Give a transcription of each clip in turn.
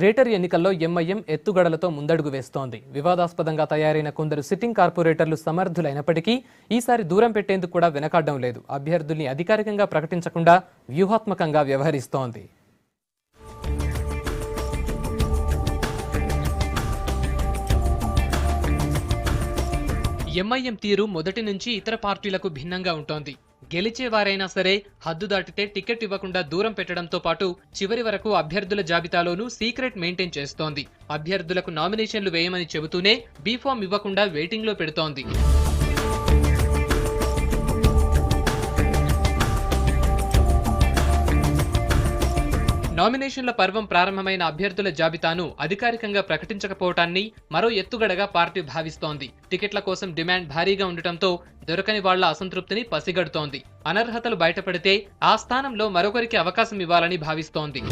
Greater ఎన్నికల్లో MIM ఎత్తుగడలతో ముందడుగు వేస్తోంది. వివాదాస్పదంగా తయారైన కొందరు సిట్టింగ్ కార్పొరేటర్లు సమర్థులైనప్పటికీ ఈసారి దూరం పెట్టేందుకు కూడా వెనకాడడం లేదు. అభ్యర్థుల్ని అధికారికంగా ప్రకటించకుండా వ్యూహాత్మకంగా వ్యవహరిస్తోంది. ఎంఐఎం తీరు మొదటి నుంచి ఇతర పార్టీలకు భిన్నంగా ఉంటోంది. గెలిచేవారైనా సరే హద్దు దాటితే టికెట్ ఇవ్వకుండా దూరం పెట్టడంతో పాటు చివరి వరకు అభ్యర్థుల జాబితాలోనూ సీక్రెట్ మెయింటైన్ చేస్తోంది. అభ్యర్థులకు నామినేషన్లు వేయమని చెబుతూనే బీఫామ్ ఇవ్వకుండా వెయిటింగ్లో పెడుతోంది. నామినేషన్ల పర్వం ప్రారంభమైన అభ్యర్థుల జాబితాను అధికారికంగా ప్రకటించకపోవటాన్ని మరో ఎత్తుగడగా పార్టీ భావిస్తోంది. టికెట్ల కోసం డిమాండ్ భారీగా ఉండటంతో దొరకని వాళ్ల అసంతృప్తిని పసిగడుతోంది. అనర్హతలు బయటపడితే ఆ స్థానంలో మరొకరికి అవకాశం ఇవ్వాలని భావిస్తోంది.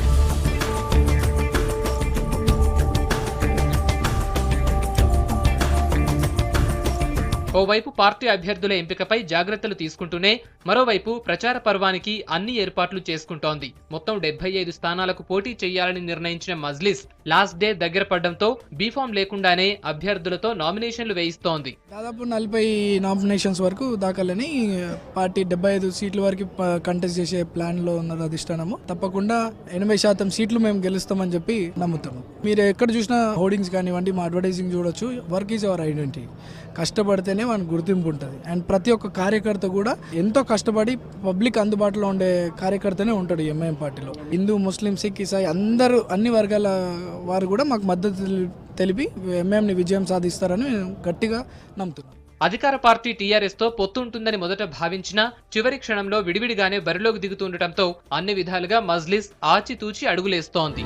ఓవైపు పార్టీ అభ్యర్థుల ఎంపికపై జాగ్రత్తలు తీసుకుంటూనే మరోవైపు ప్రచార పర్వానికి అన్ని ఏర్పాట్లు చేసుకుంటోంది. మొత్తం 75 స్థానాలకు పోటీ చేయాలని నిర్ణయించిన మజ్లిస్ లాస్ట్ డే దగ్గర పడడంతో బీఫామ్ లేకుండానే అభ్యర్థులతో నామినేషన్లు వేయిస్తోంది. దాదాపు 40 నామినేషన్స్ వరకు దాఖలని పార్టీ 75 సీట్ల వరకు కంటెస్ట్ చేసే ప్లాన్ లో ఉన్నది అధిష్టానము. తప్పకుండా 80% సీట్లు మేము గెలుస్తామని చెప్పి నమ్ముతున్నాం. మీరు ఎక్కడ చూసినా హోర్డింగ్స్ కానివ్వండి, మా అడ్వర్టైజింగ్ చూడొచ్చు. Work is our identity. కష్టపడితేనే మనకు గుర్తింపు ఉంటుంది. అండ్ ప్రతి ఒక్క కార్యకర్త కూడా ఎంతో కష్టపడి పబ్లిక్ అందుబాటులో ఉండే కార్యకర్తనే ఉంటాడు ఎంఐఎం పార్టీలో. హిందూ, ముస్లిం, సిక్, ఇసాయి అందరూ అన్ని వర్గాల వారు కూడా మాకు మద్దతు తెలిపి ఎంఐఎంని విజయం సాధిస్తారని గట్టిగా నమ్ముతున్నాం. అధికార పార్టీ టీఆర్ఎస్ తో పొత్తు ఉంటుందని మొదట భావించినా చివరి క్షణంలో విడివిడిగానే బరిలోకి దిగుతుండటంతో అన్ని విధాలుగా మజ్లిస్ ఆచితూచి అడుగులేస్తోంది.